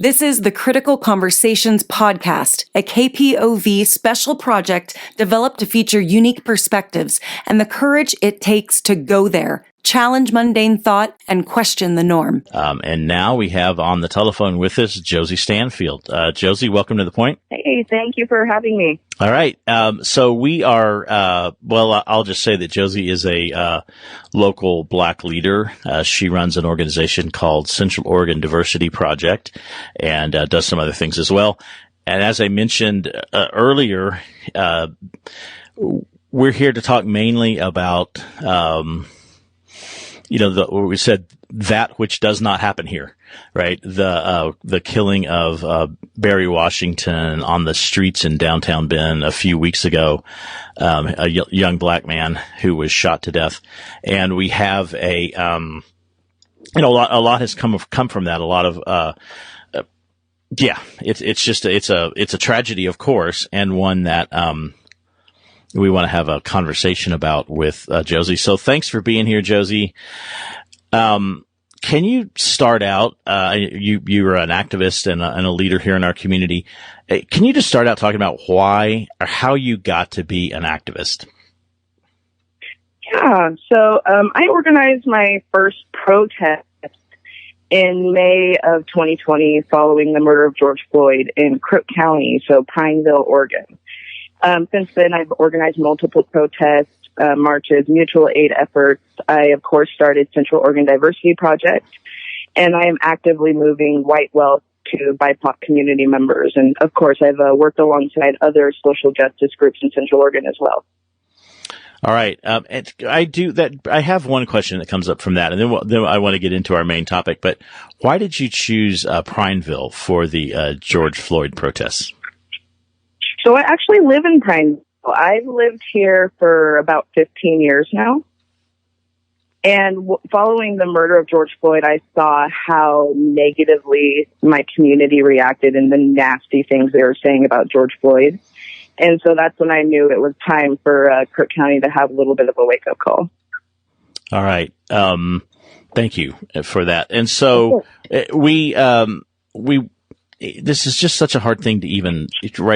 This is the Critical Conversations podcast, a KPOV special project developed to feature unique perspectives and the courage it takes to go there, challenge mundane thought, and question the norm. And now we have on the telephone with us Josie Stanfield. Josie, welcome to The Point. Hey, thank you for having me. All right. So we are, I'll just say that Josie is a local Black leader. She runs an organization called Central Oregon Diversity Project and does some other things as well. And as I mentioned earlier, we're here to talk mainly about, we said that which does not happen here, right? The killing of Barry Washington on the streets in downtown Bend a few weeks ago, a young Black man who was shot to death. And we have a lot has come from that. A lot of, it's a tragedy, of course, and one that, we want to have a conversation about with Josie. So thanks for being here, Josie. Can you start out? You are an activist and a leader here in our community. Can you just start out talking about why or how you got to be an activist? Yeah. So I organized my first protest in May of 2020 following the murder of George Floyd in Crook County, so Pineville, Oregon. Since then, I've organized multiple protests, marches, mutual aid efforts. I, of course, started Central Oregon Diversity Project, and I am actively moving white wealth to BIPOC community members. And, of course, I've worked alongside other social justice groups in Central Oregon as well. All right. And I have one question that comes up from that, and then I want to get into our main topic. But why did you choose Pineville for the George Floyd protests? So I actually live in Pineville. I've lived here for about 15 years now. And following the murder of George Floyd, I saw how negatively my community reacted and the nasty things they were saying about George Floyd. And so that's when I knew it was time for Crook County to have a little bit of a wake-up call. All right. Thank you for that. And so this is just such a hard thing to even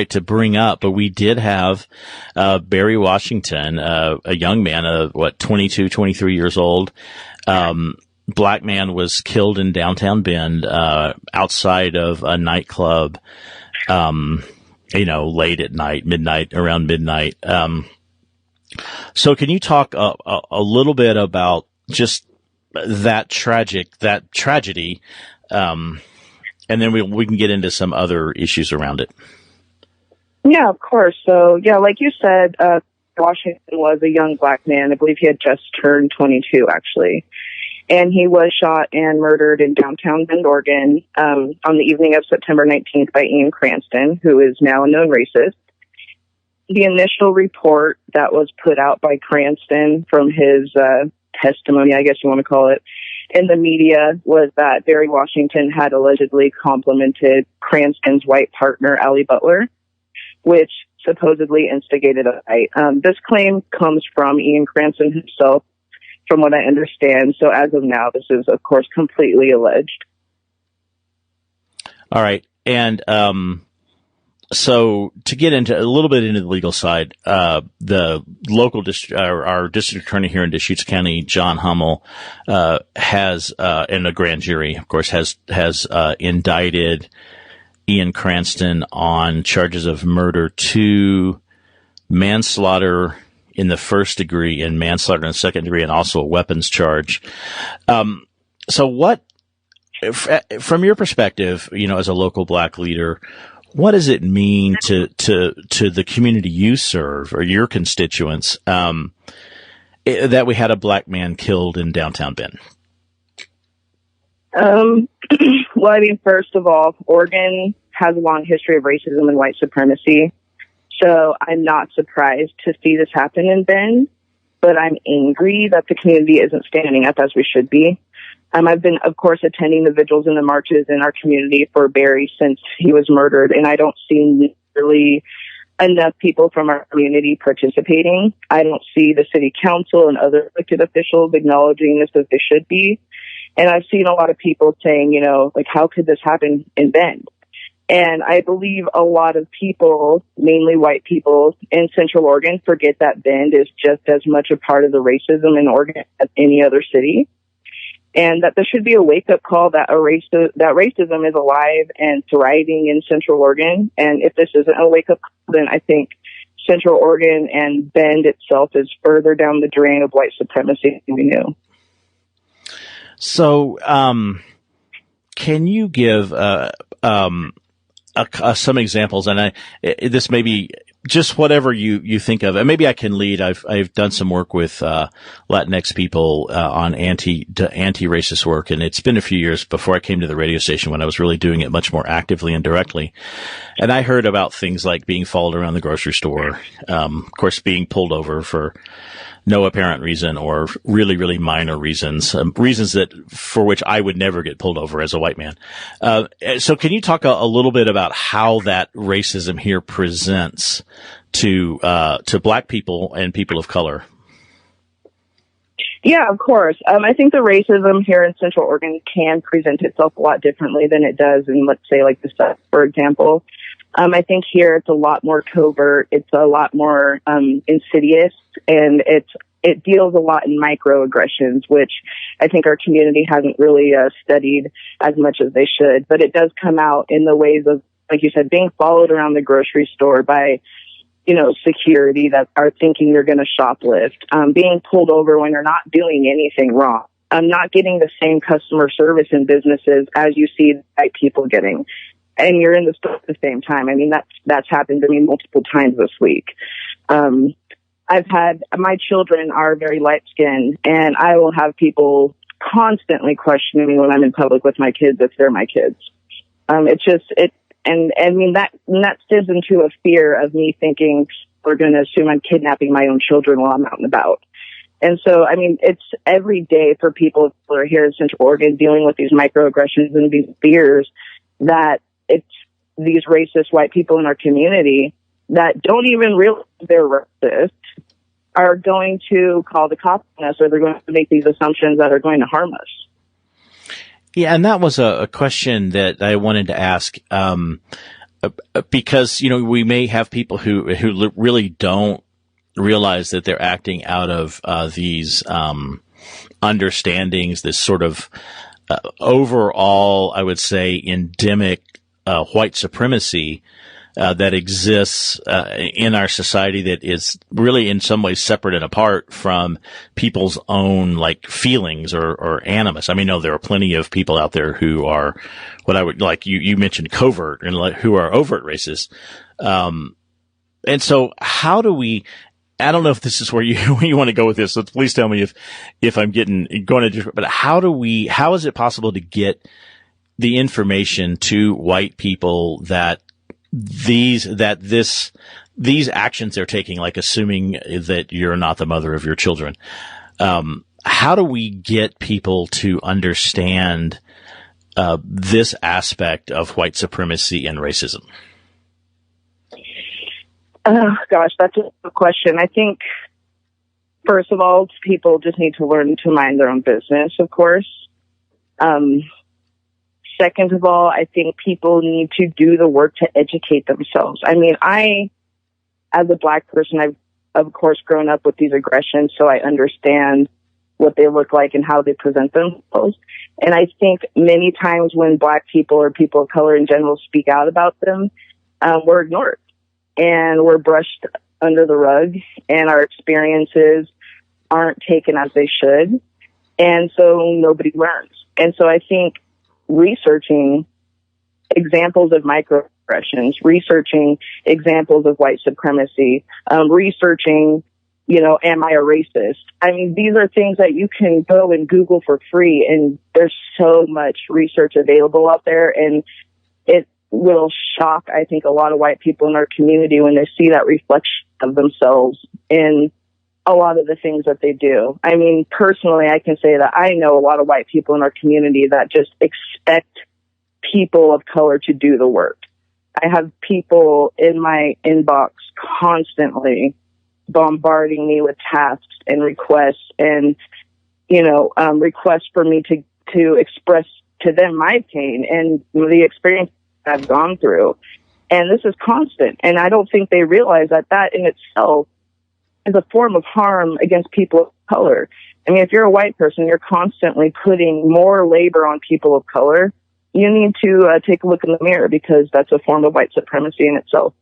to bring up, but we did have Barry Washington, a young man, 22, 23 years old. Black man was killed in downtown Bend, outside of a nightclub, late at night, around midnight. So can you talk a little bit about just that tragedy, and then we can get into some other issues around it. Yeah, of course. So, like you said, Washington was a young Black man. I believe he had just turned 22, actually. And he was shot and murdered in downtown Bend, Oregon, on the evening of September 19th by Ian Cranston, who is now a known racist. The initial report that was put out by Cranston from his testimony, I guess you want to call it, in the media was that Barry Washington had allegedly complimented Cranston's white partner, Allie Butler, which supposedly instigated a fight. This claim comes from Ian Cranston himself, from what I understand. So as of now, this is, of course, completely alleged. All right. And so to get into a little bit into the legal side, the local our district attorney here in Deschutes County, John Hummel, has, and a grand jury, of course, has indicted Ian Cranston on charges of murder, 2 manslaughter in the first degree and manslaughter in the second degree, and also a weapons charge. So what, from your perspective, as a local Black leader, what does it mean to the community you serve or your constituents, that we had a Black man killed in downtown Bend? Well, first of all, Oregon has a long history of racism and white supremacy. So I'm not surprised to see this happen in Bend, but I'm angry that the community isn't standing up as we should be. I've been, of course, attending the vigils and the marches in our community for Barry since he was murdered, and I don't see nearly enough people from our community participating. I don't see the city council and other elected officials acknowledging this as they should be. And I've seen a lot of people saying, like, how could this happen in Bend? And I believe a lot of people, mainly white people in Central Oregon, forget that Bend is just as much a part of the racism in Oregon as any other city. And that there should be a wake-up call that that racism is alive and thriving in Central Oregon. And if this isn't a wake-up call, then I think Central Oregon and Bend itself is further down the drain of white supremacy than we knew. So, can you give some examples? And this may be just whatever you think of, and maybe I can lead. I've done some work with Latinx people on anti-racist work, and it's been a few years before I came to the radio station when I was really doing it much more actively and directly. And I heard about things like being followed around the grocery store, of course, being pulled over for no apparent reason or really, really minor reasons, reasons that for which I would never get pulled over as a white man. So can you talk a little bit about how that racism here presents to black people and people of color? Yeah, of course. I think the racism here in Central Oregon can present itself a lot differently than it does in, let's say, like the South, for example. I think here it's a lot more covert. It's a lot more insidious, and it deals a lot in microaggressions, which I think our community hasn't really studied as much as they should. But it does come out in the ways of, like you said, being followed around the grocery store by, security that are thinking you're going to shoplift, being pulled over when you're not doing anything wrong. Not getting the same customer service in businesses as you see white people getting. And you're in the store at the same time. I mean, that's happened to me multiple times this week. I've had, my children are very light skinned, and I will have people constantly questioning me when I'm in public with my kids if they're my kids. And I mean, that stems into a fear of me thinking they're going to assume I'm kidnapping my own children while I'm out and about. And so, I mean, it's every day for people who are here in Central Oregon dealing with these microaggressions and these fears that it's these racist white people in our community that don't even realize they're racist are going to call the cops on us, or they're going to make these assumptions that are going to harm us. Yeah, and that was a question that I wanted to ask, because, we may have people who really don't realize that they're acting out of these understandings, this sort of overall, I would say, endemic white supremacy that exists in our society that is really in some ways separate and apart from people's own feelings or animus. I mean, no, there are plenty of people out there who are what I would you mentioned covert and who are overt racist. And so how do we, I don't know if this is where you want to go with this, so please tell me if I'm going to different, but how is it possible to get the information to white people that these actions they're taking, like assuming that you're not the mother of your children, how do we get people to understand this aspect of white supremacy and racism? Oh, gosh, that's a good question. I think, first of all, people just need to learn to mind their own business, of course. Second of all, I think people need to do the work to educate themselves. I mean, as a black person, I've, of course, grown up with these aggressions, so I understand what they look like and how they present themselves. And I think many times when black people or people of color in general speak out about them, we're ignored and we're brushed under the rug, and our experiences aren't taken as they should. And so nobody learns. And so I think researching examples of microaggressions, researching examples of white supremacy, researching, am I a racist? I mean, these are things that you can go and Google for free, and there's so much research available out there, and it will shock, I think, a lot of white people in our community when they see that reflection of themselves in a lot of the things that they do. I mean, personally, I can say that I know a lot of white people in our community that just expect people of color to do the work. I have people in my inbox constantly bombarding me with tasks and requests and, requests for me to to express to them my pain and the experience I've gone through. And this is constant. And I don't think they realize that that in itself is a form of harm against people of color. I mean, if you're a white person, you're constantly putting more labor on people of color. You need to take a look in the mirror, because that's a form of white supremacy in itself.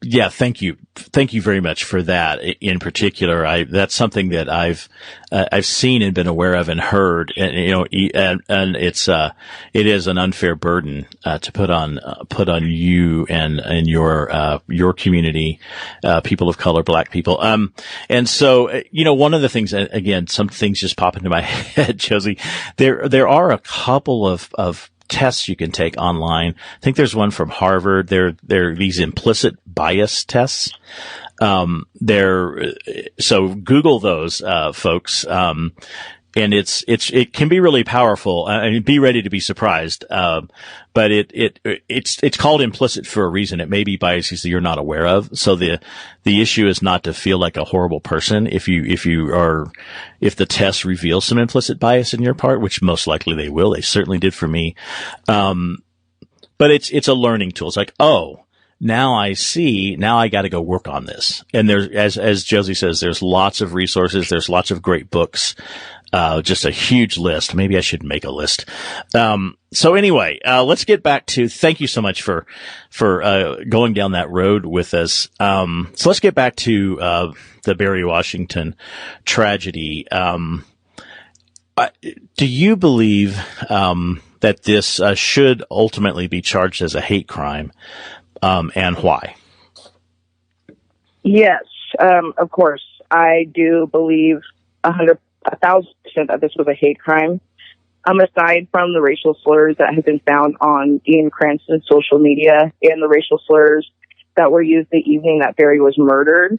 Yeah, thank you. Thank you very much for that. In particular, that's something that I've seen and been aware of and heard, and it is an unfair burden, to put on you and your community, people of color, Black people. And so, one of the things, again, some things just pop into my head, Josie, there are a couple of tests you can take online. I think there's one from Harvard. There are these implicit bias tests. So Google those, folks. And it can be really powerful. I mean, be ready to be surprised. But it's called implicit for a reason. It may be biases that you're not aware of. So the issue is not to feel like a horrible person if the test reveals some implicit bias in your part, which most likely they will. They certainly did for me. But it's a learning tool. It's like, oh, now I see, now I got to go work on this. And there's, as Josie says, there's lots of resources. There's lots of great books. Just a huge list. Maybe I should make a list. So anyway, let's get back to, thank you so much for going down that road with us. So let's get back to, the Barry Washington tragedy. Do you believe, that this, should ultimately be charged as a hate crime? And why? Yes, of course. I do believe 1,000% that this was a hate crime. Aside from the racial slurs that have been found on Ian Cranston's social media and the racial slurs that were used the evening that Barry was murdered,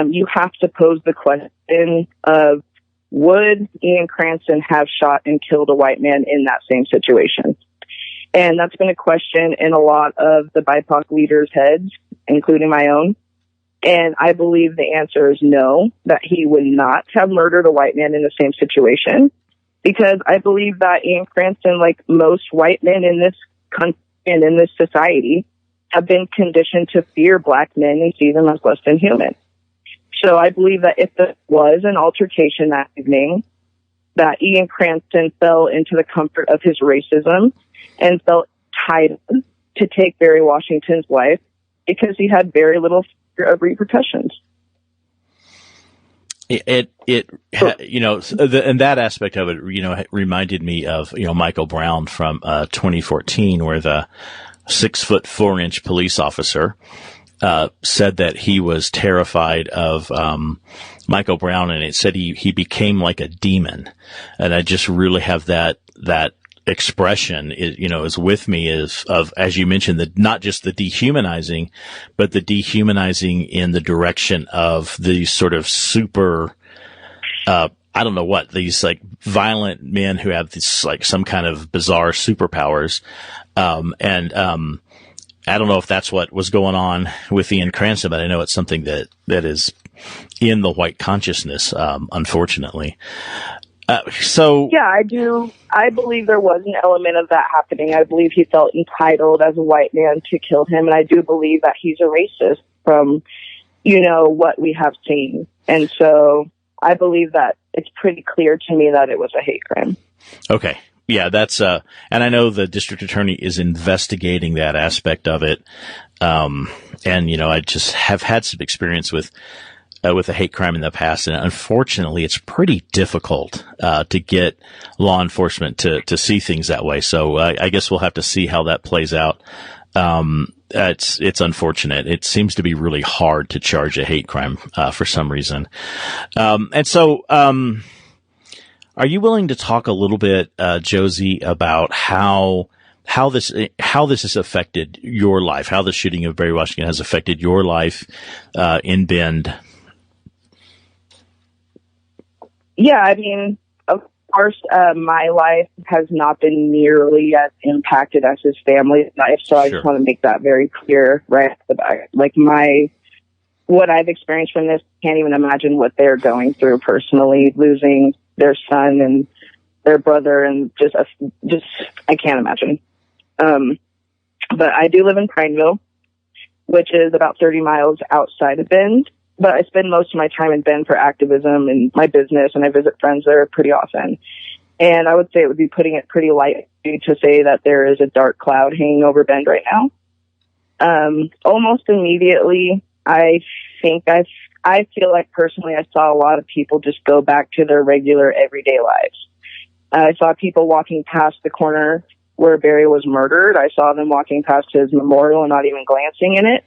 you have to pose the question of, would Ian Cranston have shot and killed a white man in that same situation? And that's been a question in a lot of the BIPOC leaders' heads, including my own. And I believe the answer is no, that he would not have murdered a white man in the same situation. Because I believe that Ian Cranston, like most white men in this country and in this society, have been conditioned to fear Black men and see them as less than human. So I believe that if there was an altercation that evening, that Ian Cranston fell into the comfort of his racism and felt entitled to take Barry Washington's life because he had very little fear of repercussions. And that aspect of it, reminded me of, Michael Brown from 2014, where the 6'4" police officer said that he was terrified of Michael Brown, and it said he became like a demon. And I just really have that expression is with me of, as you mentioned, not just the dehumanizing, but the dehumanizing in the direction of these sort of super, I don't know what, these like violent men who have this like some kind of bizarre superpowers. I don't know if that's what was going on with Ian Cranston, but I know it's something that is in the white consciousness, unfortunately. Yeah, I do. I believe there was an element of that happening. I believe he felt entitled as a white man to kill him. And I do believe that he's a racist from, what we have seen. And so I believe that it's pretty clear to me that it was a hate crime. Okay. Yeah, that's, and I know the district attorney is investigating that aspect of it. I just have had some experience with a hate crime in the past. And unfortunately, it's pretty difficult, to get law enforcement to see things that way. So I guess we'll have to see how that plays out. It's unfortunate. It seems to be really hard to charge a hate crime, for some reason. Are you willing to talk a little bit, Josie, about how this has affected your life, how the shooting of Barry Washington has affected your life, in Bend? Yeah, I mean, of course, my life has not been nearly as impacted as his family's life, so I just want to make that very clear right off the bat. Like what I've experienced from this, can't even imagine what they're going through personally, losing their son and their brother, and just I can't imagine. But I do live in Prineville, which is about 30 miles outside of Bend. But I spend most of my time in Bend for activism and my business, and I visit friends there pretty often. And I would say it would be putting it pretty lightly to say that there is a dark cloud hanging over Bend right now. Almost immediately, I feel like personally I saw a lot of people just go back to their regular everyday lives. I saw people walking past the corner where Barry was murdered. I saw them walking past his memorial and not even glancing in it.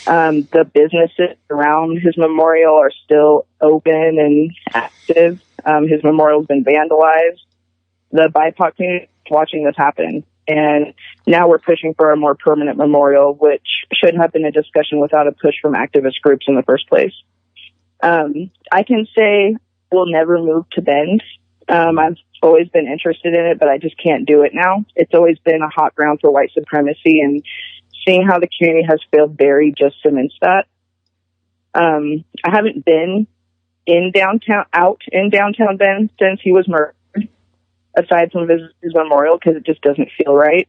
The businesses around his memorial are still open and active. His memorial's been vandalized. The BIPOC community is watching this happen. And now we're pushing for a more permanent memorial, which should have been a discussion without a push from activist groups in the first place. I can say we'll never move to Bend. I've always been interested in it, but I just can't do it now. It's always been a hot ground for white supremacy, and seeing how the community has failed Barry just cements that. I haven't been in downtown Bend since he was murdered, aside from his memorial, because it just doesn't feel right.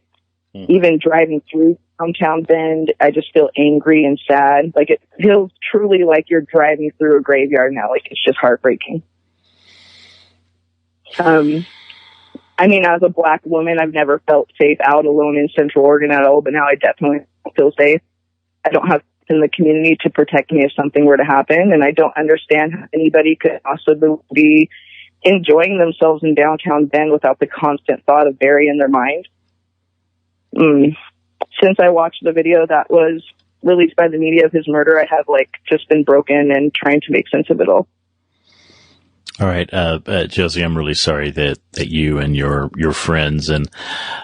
Even driving through downtown Bend, I just feel angry and sad. Like, it feels truly like you're driving through a graveyard now. Like, it's just heartbreaking. I mean, as a Black woman, I've never felt safe out alone in Central Oregon at all, but now I definitely feel safe. I don't have in the community to protect me if something were to happen, and I don't understand how anybody could possibly be enjoying themselves in downtown Bend without the constant thought of Barry in their mind. Since I watched the video that was released by the media of his murder, I have just been broken and trying to make sense of it all. All right, Josie, I'm really sorry that you and your friends and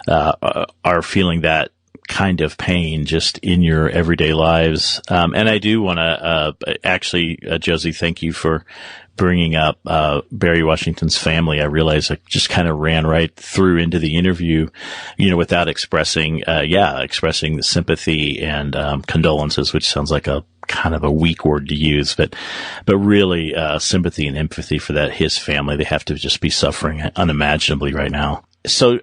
are feeling that kind of pain just in your everyday lives. And I do want to actually, Josie, thank you for bringing up Barry Washington's family. I realize I just kind of ran right through into the interview, without expressing the sympathy and condolences, which sounds like a kind of a weak word to use, but really sympathy and empathy for his family. They have to just be suffering unimaginably right now. So,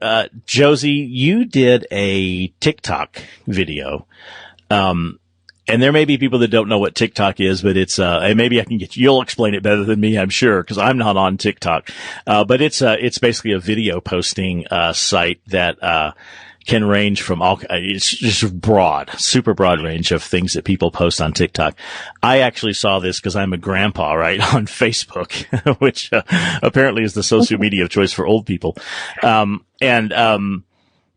Josie, you did a TikTok video. And there may be people that don't know what TikTok is, but it's, and maybe you'll explain it better than me, I'm sure, because I'm not on TikTok. But it's basically a video posting, site that, can range from it's just super broad range of things that people post on TikTok. I actually saw this because I'm a grandpa, right, on Facebook, which, apparently is the social media of choice for old people. But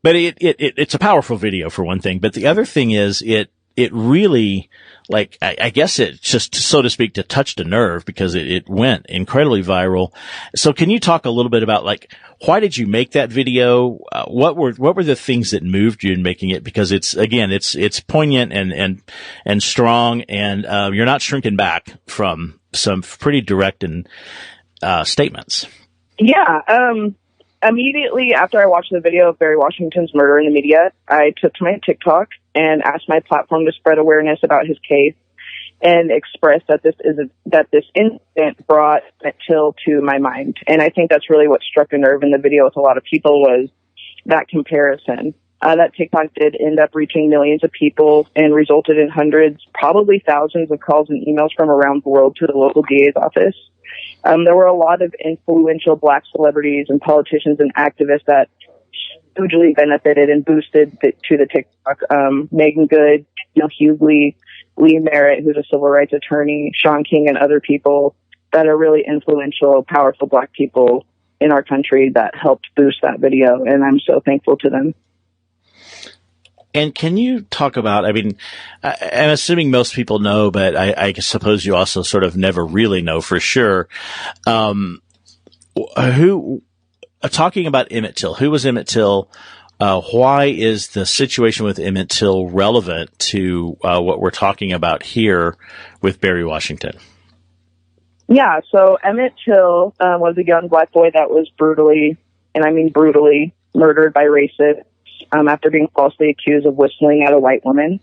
it's a powerful video for one thing. But the other thing is it really, I guess it just, so to speak, to touched a nerve because it went incredibly viral. So can you talk a little bit about, why did you make that video? What were the things that moved you in making it? Because it's poignant and strong, and, you're not shrinking back from some pretty direct and, statements. Yeah. Immediately after I watched the video of Barry Washington's murder in the media, I took to my TikTok and asked my platform to spread awareness about his case and express that this incident brought Emmett Till to my mind. And I think that's really what struck a nerve in the video with a lot of people was that comparison. That TikTok did end up reaching millions of people and resulted in hundreds, probably thousands of calls and emails from around the world to the local DA's office. There were a lot of influential Black celebrities and politicians and activists that hugely benefited and boosted to the TikTok. Megan Good, Hughley, Lee Merritt, who's a civil rights attorney, Sean King, and other people that are really influential, powerful Black people in our country that helped boost that video. And I'm so thankful to them. And can you talk about, I'm assuming most people know, but I suppose you also sort of never really know for sure, talking about Emmett Till, who was Emmett Till? Why is the situation with Emmett Till relevant to, what we're talking about here with Barry Washington? Yeah. So Emmett Till, was a young Black boy that was brutally, and I mean brutally, murdered by racists. After being falsely accused of whistling at a white woman.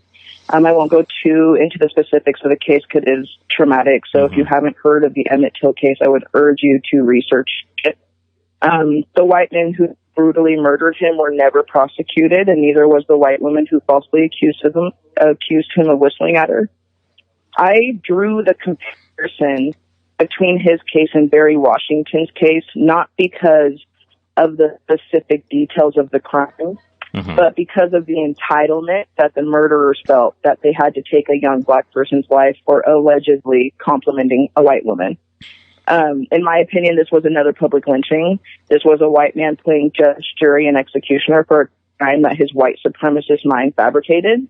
I won't go too into the specifics of the case because it is traumatic. So if you haven't heard of the Emmett Till case, I would urge you to research it. The white men who brutally murdered him were never prosecuted, and neither was the white woman who falsely accused him of whistling at her. I drew the comparison between his case and Barry Washington's case, not because of the specific details of the crime, but because of the entitlement that the murderers felt that they had to take a young black person's life for allegedly complimenting a white woman. In my opinion, this was another public lynching. This was a white man playing judge, jury, and executioner for a crime that his white supremacist mind fabricated.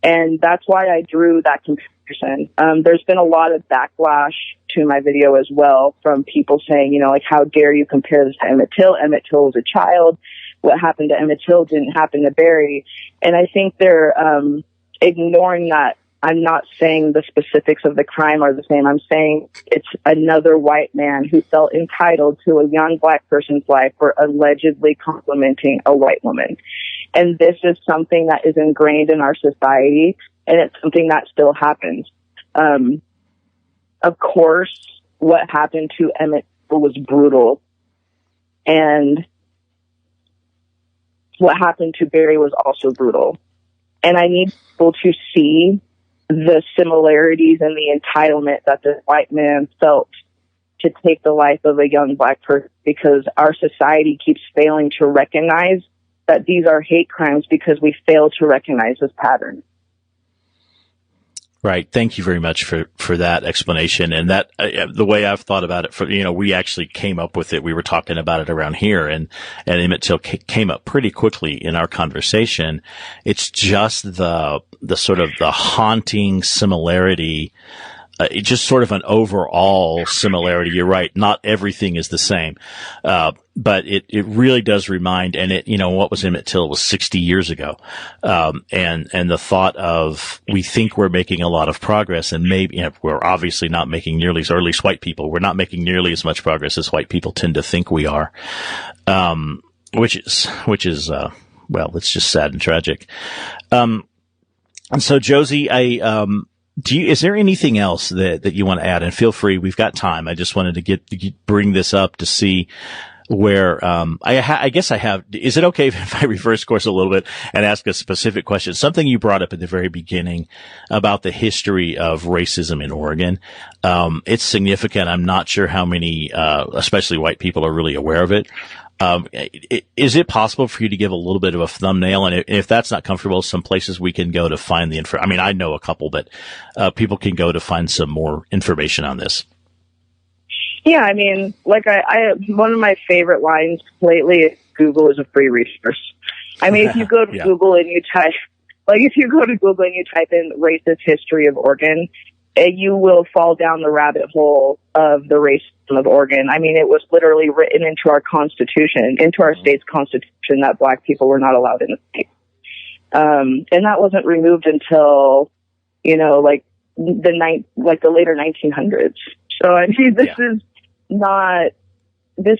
And that's why I drew that comparison. There's been a lot of backlash to my video as well from people saying, you know, like, how dare you compare this to Emmett Till? Emmett Till was a child. What happened to Emmett Till didn't happen to Barry. And I think they're ignoring that. I'm not saying the specifics of the crime are the same. I'm saying it's another white man who felt entitled to a young black person's life for allegedly complimenting a white woman. And this is something that is ingrained in our society, and it's something that still happens. Of course, what happened to Emmett Till was brutal, and what happened to Barry was also brutal. And I need people to see the similarities and the entitlement that the white man felt to take the life of a young black person, because our society keeps failing to recognize that these are hate crimes because we fail to recognize this pattern. Right. Thank you very much for that explanation. And that, the way I've thought about it, we actually came up with it. We were talking about it around here, and Emmett Till came up pretty quickly in our conversation. It's just the sort of the haunting similarity, just sort of an overall similarity. You're right. Not everything is the same. But it really does remind, and what was Emmett Till was 60 years ago. And the thought of, we think we're making a lot of progress, and maybe, we're obviously not making nearly, or at least white people, we're not making nearly as much progress as white people tend to think we are. Which is, well, it's just sad and tragic. And so Josie, is there anything else that you want to add? And feel free, we've got time. I just wanted to bring this up to see where, I guess I have, is it okay if I reverse course a little bit and ask a specific question? Something you brought up at the very beginning about the history of racism in Oregon. It's significant. I'm not sure how many, especially white people, are really aware of it. Is it possible for you to give a little bit of a thumbnail? And if that's not comfortable, some places we can go to find the info. I mean, I know a couple, but people can go to find some more information on this. Yeah, I mean, like I one of my favorite lines lately is, Google is a free resource. I mean, if you go to Google and you type, in racist history of Oregon, you will fall down the rabbit hole of the racism of Oregon. I mean, it was literally written into our constitution, into our state's constitution, that black people were not allowed in the state. And that wasn't removed until, the later 1900s. So I mean, this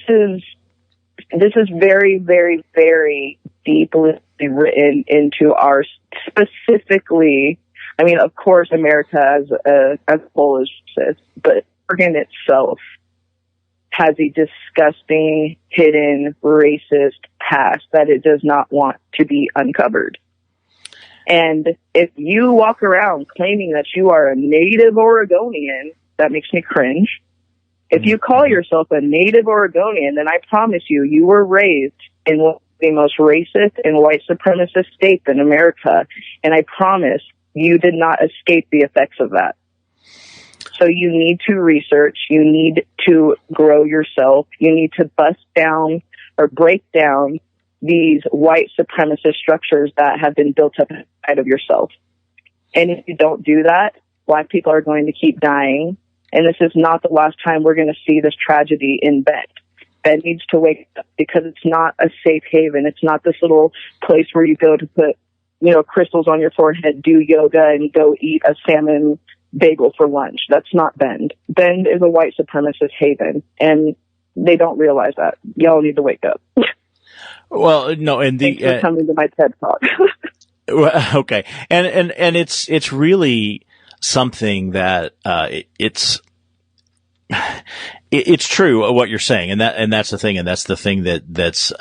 is very, very, very deeply written into our specifically. I mean, of course, America as a whole is racist, but Oregon itself has a disgusting, hidden, racist past that it does not want to be uncovered. And if you walk around claiming that you are a native Oregonian, that makes me cringe. If you call yourself a native Oregonian, then I promise you were raised in one of the most racist and white supremacist states in America. And I promise you did not escape the effects of that. So you need to research. You need to grow yourself. You need to bust down or break down these white supremacist structures that have been built up inside of yourself. And if you don't do that, black people are going to keep dying. And this is not the last time we're going to see this tragedy in Bend. Bend needs to wake up, because it's not a safe haven. It's not this little place where you go to put, crystals on your forehead, do yoga, and go eat a salmon bagel for lunch. That's not Bend. Bend is a white supremacist haven, and they don't realize that. Y'all need to wake up. Well, no, and Thanks for coming to my TED Talk. Okay. And it's really something that, it's true what you're saying, and that's the thing, and that's the thing that's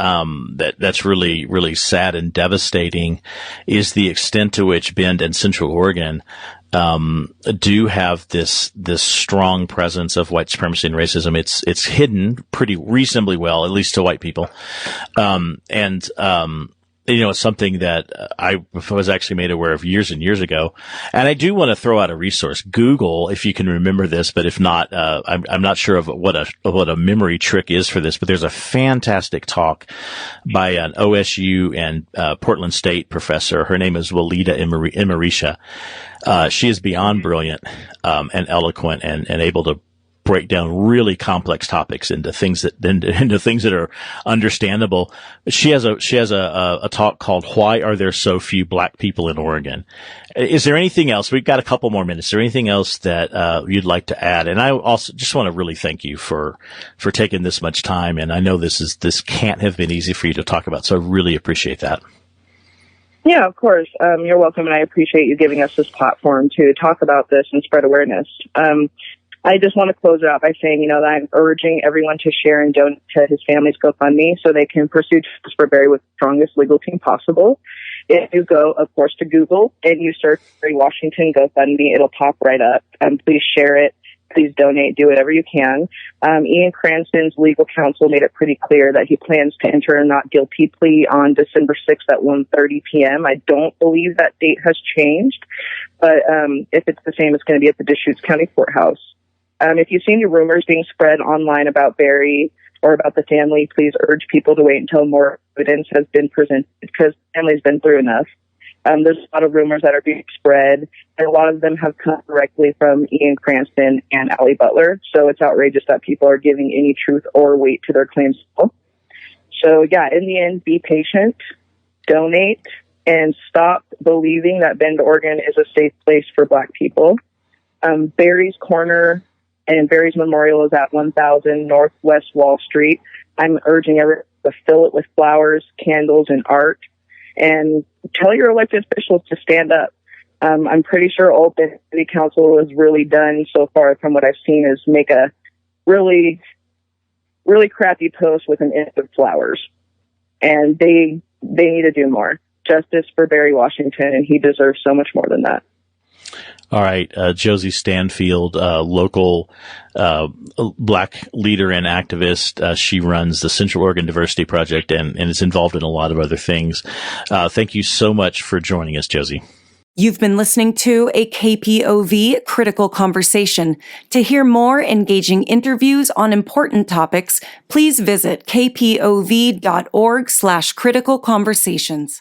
really, really sad and devastating, is the extent to which Bend and Central Oregon do have this strong presence of white supremacy and racism. It's hidden pretty reasonably well, at least to white people, it's something that I was actually made aware of years and years ago. And I do want to throw out a resource. Google, if you can remember this, but if not, I'm not sure of what a memory trick is for this, but there's a fantastic talk by an OSU and Portland State professor. Her name is Walidah Imarisha. She is beyond brilliant, and eloquent and able to break down really complex topics into things that are understandable. She has a talk called "Why Are There So Few Black People in Oregon?" Is there anything else? We've got a couple more minutes. Is there anything else that you'd like to add? And I also just want to really thank you for taking this much time. And I know this can't have been easy for you to talk about, so I really appreciate that. Yeah, of course. You're welcome, and I appreciate you giving us this platform to talk about this and spread awareness. I just want to close it out by saying, that I'm urging everyone to share and donate to his family's GoFundMe so they can pursue justice for Barry with the strongest legal team possible. If you go, of course, to Google and you search Barry Washington GoFundMe, it'll pop right up. Please share it. Please donate. Do whatever you can. Ian Cranston's legal counsel made it pretty clear that he plans to enter a not guilty plea on December 6th at 1:30 p.m. I don't believe that date has changed, but if it's the same, it's going to be at the Deschutes County Courthouse. If you see any rumors being spread online about Barry or about the family, please urge people to wait until more evidence has been presented, because the family's been through enough. There's a lot of rumors that are being spread, and a lot of them have come directly from Ian Cranston and Allie Butler. So it's outrageous that people are giving any truth or weight to their claims. So yeah, in the end, be patient, donate, and stop believing that Bend, Oregon is a safe place for Black people. Barry's Corner and Barry's Memorial is at 1000 Northwest Wall Street. I'm urging everyone to fill it with flowers, candles, and art. And tell your elected officials to stand up. I'm pretty sure Old Bend City Council has really done so far, from what I've seen, is make a really, really crappy post with an image of flowers. And they need to do more. Justice for Barry Washington, and he deserves so much more than that. All right. Josie Stanfield, local Black leader and activist. She runs the Central Oregon Diversity Project and is involved in a lot of other things. Thank you so much for joining us, Josie. You've been listening to a KPOV Critical Conversation. To hear more engaging interviews on important topics, please visit kpov.org/criticalconversations.